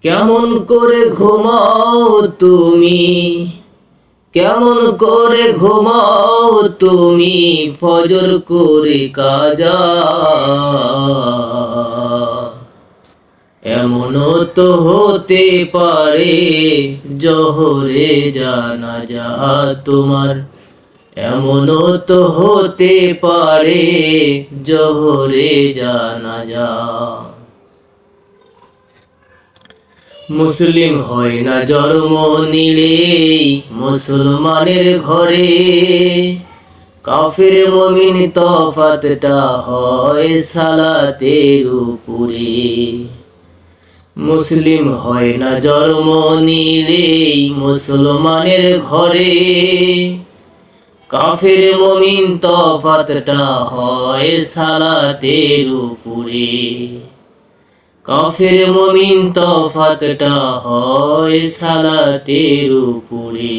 কেমন করে ঘুমাও তুমি, কেমন করে ঘুমাও তুমি ফজর করে কাজা। এমনও তো হতে পারে জোহরে জানাজা তোমার, এমনও তো হতে পারে জোহরে জানাজা। মুসলিম হয় না জন্ম নিলেই মুসলমানের ঘরে, কাফির মুমিন তফাতটা হয় সালাতের উপরে। মুসলিম হয় না জন্ম নিলেই মুসলমানের ঘরে, কাফির মুমিন তফাতটা হয় সালাতের উপরে। কাফির মুমিন তফাতটা হয় সালাতের উপরে।